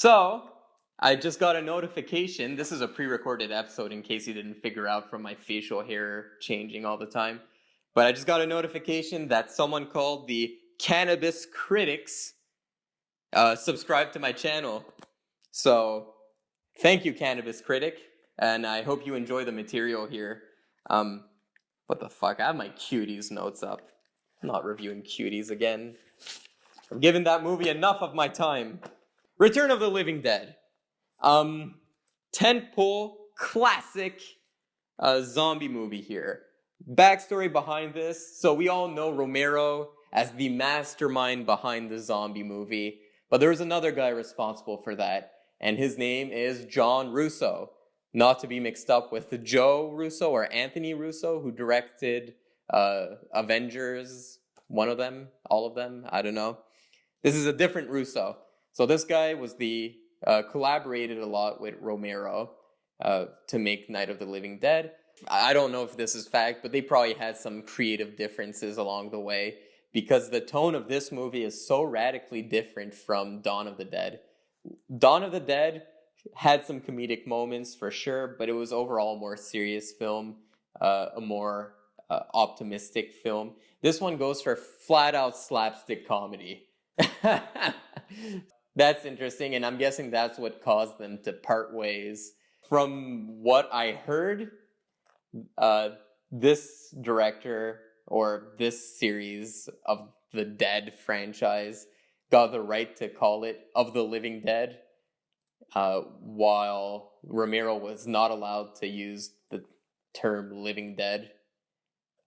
So, I just got a notification. This is a pre-recorded episode in case you didn't figure out from my facial hair changing all the time. But I just got a notification that someone called the Cannabis Critics subscribed to my channel. So, thank you, Cannabis Critic. And I hope you enjoy the material here. What the fuck? I have my Cuties notes up. I'm not reviewing Cuties again. I'm giving that movie enough of my time. Return of the Living Dead. Tentpole classic zombie movie here. Backstory behind this. So we all know Romero as the mastermind behind the zombie movie. But there's another guy responsible for that. And his name is John Russo. Not to be mixed up with Joe Russo or Anthony Russo, who directed Avengers. One of them, all of them, I don't know. This is a different Russo. So this guy was collaborated a lot with Romero to make Night of the Living Dead. I don't know if this is fact, but they probably had some creative differences along the way because the tone of this movie is so radically different from Dawn of the Dead. Dawn of the Dead had some comedic moments for sure, but it was overall a more serious film, a more optimistic film. This one goes for flat out slapstick comedy. That's interesting, and I'm guessing that's what caused them to part ways. From what I heard, this director or this series of the Dead franchise got the right to call it Of the Living Dead, while Romero was not allowed to use the term Living Dead.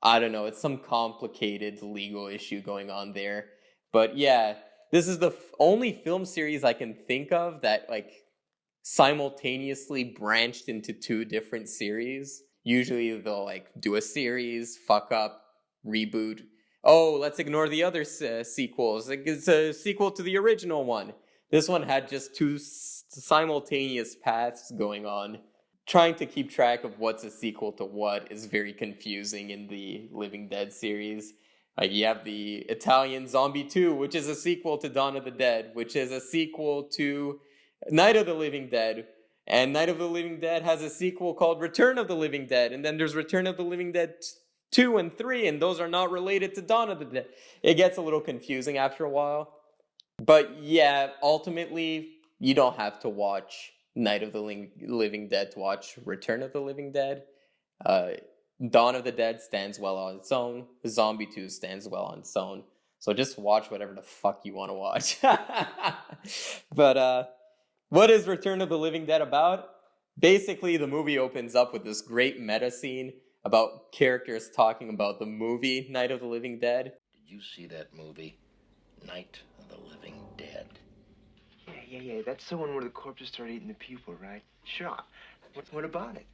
I don't know, it's some complicated legal issue going on there. But yeah, this is the only film series I can think of that simultaneously branched into two different series. Usually they'll do a series, fuck up, reboot. Oh, let's ignore the other sequels. It's a sequel to the original one. This one had just two simultaneous paths going on. Trying to keep track of what's a sequel to what is very confusing in the Living Dead series. You have the Italian Zombie 2, which is a sequel to Dawn of the Dead, which is a sequel to Night of the Living Dead. And Night of the Living Dead has a sequel called Return of the Living Dead. And then there's Return of the Living Dead 2 and 3, and those are not related to Dawn of the Dead. It gets a little confusing after a while. But yeah, ultimately, you don't have to watch Night of the Living Dead to watch Return of the Living Dead. Dawn of the Dead stands well on its own. Zombie 2 stands well on its own. So just watch whatever the fuck you want to watch. But what is Return of the Living Dead about? Basically, the movie opens up with this great meta scene about characters talking about the movie Night of the Living Dead. Did you see that movie, Night of the Living Dead? Yeah. That's the one where the corpses start eating the people, right? Sure. What about it?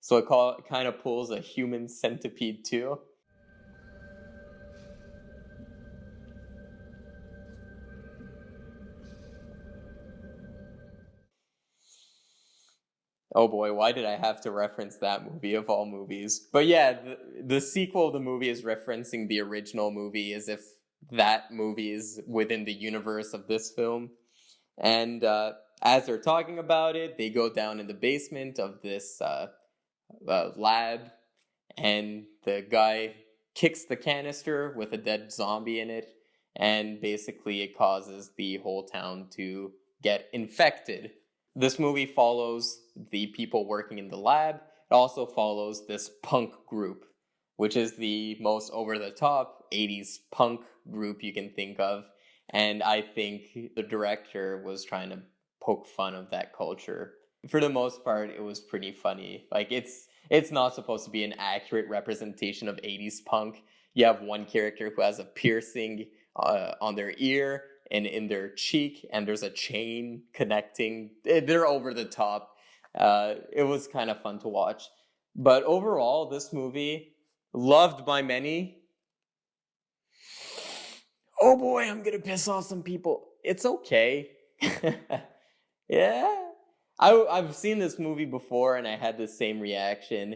So it kind of pulls a Human Centipede too. Oh boy, why did I have to reference that movie of all movies? But yeah, the sequel of the movie is referencing the original movie as if that movie is within the universe of this film. And as they're talking about it, they go down in the basement of this lab, and the guy kicks the canister with a dead zombie in it, and basically it causes the whole town to get infected. This movie follows the people working in the lab. It also follows this punk group, which is the most over-the-top 80s punk group you can think of. And I think the director was trying to poke fun of that culture. For the most part, it was pretty funny. It's not supposed to be an accurate representation of 80s punk. You have one character who has a piercing on their ear and in their cheek, and there's a chain connecting. They're over the top. It was kind of fun to watch. But overall, this movie, loved by many. Oh boy, I'm gonna piss off some people. It's okay. Yeah. I've seen this movie before and I had the same reaction,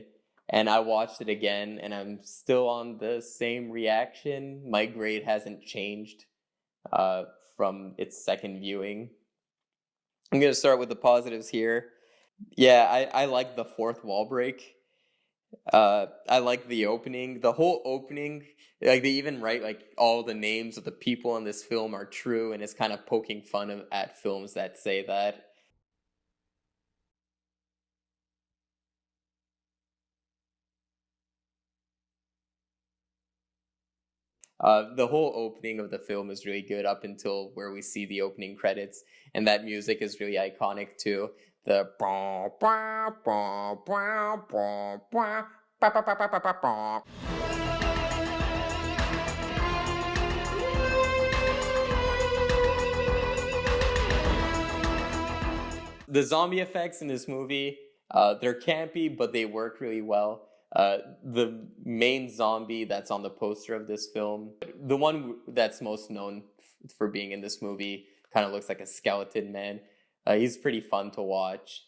and I watched it again and I'm still on the same reaction. My grade hasn't changed from its second viewing. I'm going to start with the positives here. Yeah, I like the fourth wall break. I like the opening. The whole opening, like they even write like all the names of the people in this film are true, and it's kind of poking fun at films that say that. The whole opening of the film is really good up until where we see the opening credits, and that music is really iconic too. The the zombie effects in this movie, they're campy, but they work really well. The main zombie that's on the poster of this film, the one that's most known for being in this movie, kind of looks like a skeleton man. He's pretty fun to watch.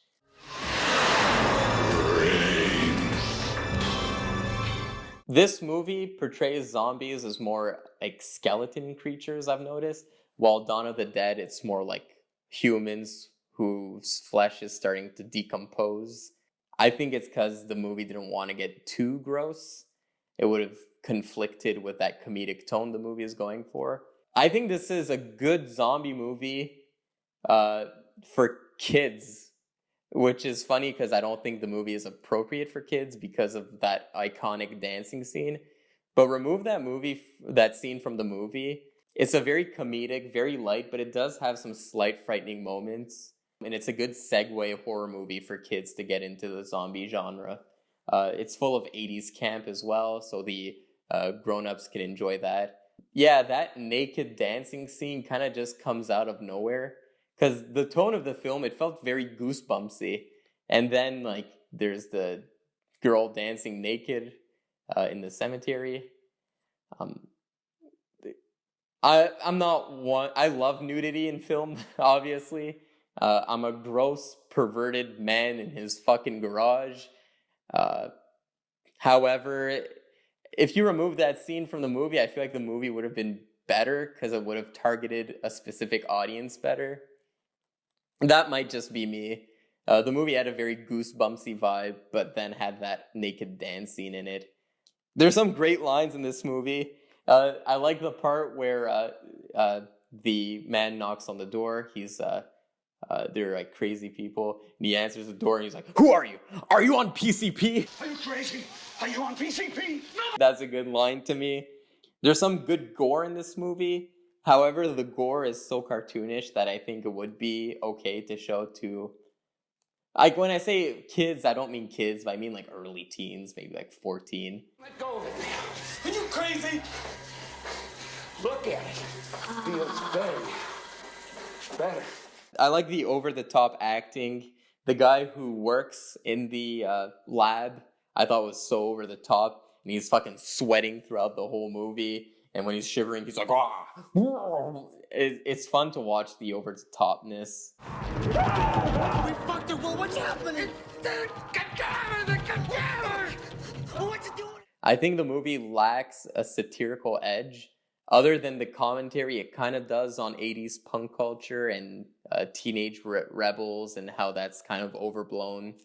This movie portrays zombies as more like skeleton creatures, I've noticed, while Dawn of the Dead, it's more like humans whose flesh is starting to decompose. I think it's because the movie didn't want to get too gross. It would have conflicted with that comedic tone the movie is going for. I think this is a good zombie movie for kids, which is funny because I don't think the movie is appropriate for kids because of that iconic dancing scene. But remove that scene from the movie. It's a very comedic, very light, but it does have some slight frightening moments. And it's a good segue horror movie for kids to get into the zombie genre. It's full of 80s camp as well, so the grown-ups can enjoy that. Yeah, that naked dancing scene kind of just comes out of nowhere. Because the tone of the film, it felt very goosebumpsy. And then, like, there's the girl dancing naked in the cemetery. I'm not one. I love nudity in film, obviously. I'm a gross, perverted man in his fucking garage. However, if you remove that scene from the movie, I feel like the movie would have been better because it would have targeted a specific audience better. That might just be me. The movie had a very goosebumpsy vibe, but then had that naked dance scene in it. There's some great lines in this movie. I like the part where the man knocks on the door. They're like crazy people. And he answers the door and he's like, "Who are you? Are you on PCP? Are you crazy? Are you on PCP? No! That's a good line to me. There's some good gore in this movie. However, the gore is so cartoonish that I think it would be okay to show to... Like, when I say kids, I don't mean kids, but I mean like early teens, maybe like 14. Let go of it. Are you crazy? Look at it. Feels better. I like the over-the-top acting. The guy who works in the lab, I thought was so over-the-top. And he's fucking sweating throughout the whole movie. And when he's shivering, he's like, "Ah!" It's fun to watch the over-the-topness. We fucked it. Well, what's happening? The cadaver! What's it doing? I think the movie lacks a satirical edge. Other than the commentary it kind of does on 80s punk culture and teenage rebels and how that's kind of overblown.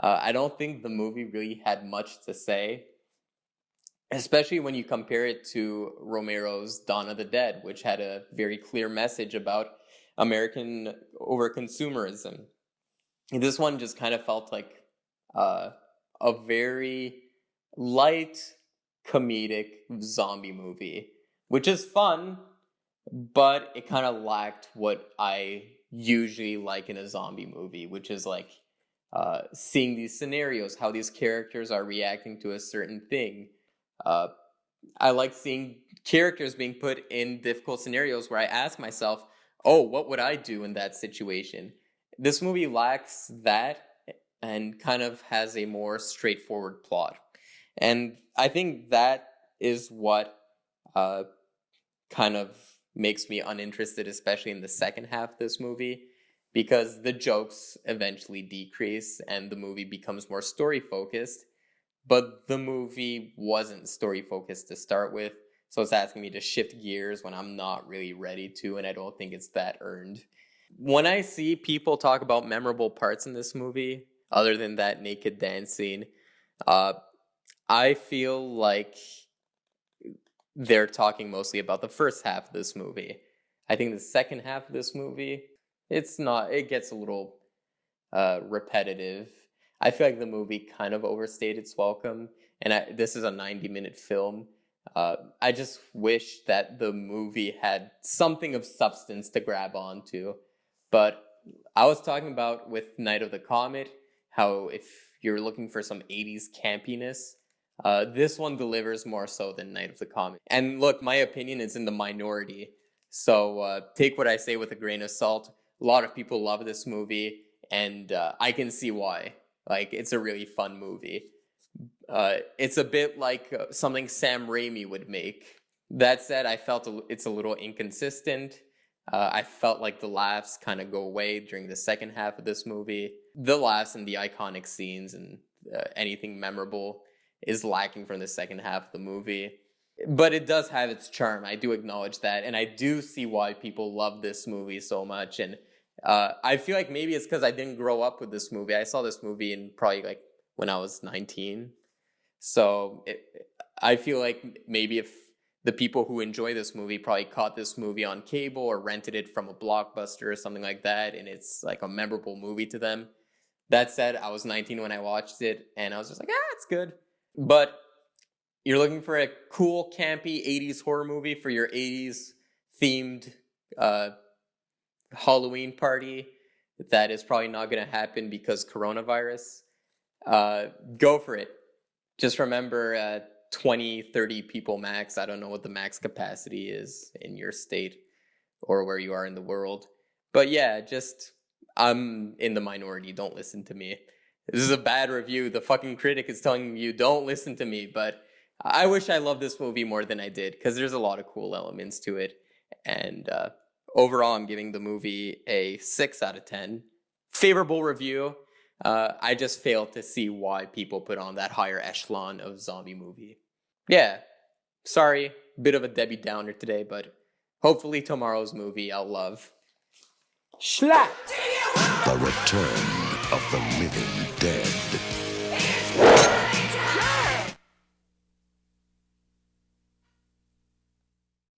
I don't think the movie really had much to say, especially when you compare it to Romero's Dawn of the Dead, which had a very clear message about American overconsumerism. And this one just kind of felt like a very light, comedic zombie movie, which is fun, but it kind of lacked what I usually like in a zombie movie, which is like seeing these scenarios, how these characters are reacting to a certain thing. I like seeing characters being put in difficult scenarios where I ask myself, oh, what would I do in that situation? This movie lacks that and kind of has a more straightforward plot. And I think that is what kind of makes me uninterested, especially in the second half of this movie, because the jokes eventually decrease and the movie becomes more story-focused. But the movie wasn't story-focused to start with, so it's asking me to shift gears when I'm not really ready to, and I don't think it's that earned. When I see people talk about memorable parts in this movie, other than that naked dance scene, I feel like they're talking mostly about the first half of this movie. I think the second half of this movie, it gets a little repetitive. I feel like the movie kind of overstayed its welcome, and this is a 90-minute film. I just wish that the movie had something of substance to grab onto. But I was talking about with Night of the Comet, how if you're looking for some 80s campiness, this one delivers more so than Night of the Comet. And look, my opinion is in the minority, so take what I say with a grain of salt. A lot of people love this movie, and I can see why. Like, it's a really fun movie. It's a bit like something Sam Raimi would make. That said, I felt it's a little inconsistent. I felt like the laughs kind of go away during the second half of this movie. The laughs and the iconic scenes and anything memorable is lacking from the second half of the movie. But it does have its charm. I do acknowledge that. And I do see why people love this movie so much. And I feel like maybe it's because I didn't grow up with this movie. I saw this movie in probably like when I was 19. So I feel like maybe if the people who enjoy this movie probably caught this movie on cable or rented it from a Blockbuster or something like that, and it's like a memorable movie to them. That said, I was 19 when I watched it, and I was just like, it's good. But you're looking for a cool, campy 80s horror movie for your 80s themed Halloween party that is probably not going to happen because coronavirus. Go for it. Just remember 20, 30 people max. I don't know what the max capacity is in your state or where you are in the world. But yeah, I'm in the minority. Don't listen to me. This is a bad review. The fucking critic is telling you don't listen to me. But I wish I loved this movie more than I did because there's a lot of cool elements to it. And overall, I'm giving the movie a 6 out of 10. Favorable review. I just failed to see why people put on that higher echelon of zombie movie. Yeah, sorry, bit of a Debbie Downer today, but hopefully tomorrow's movie I'll love. Schlat! The return of the living dead.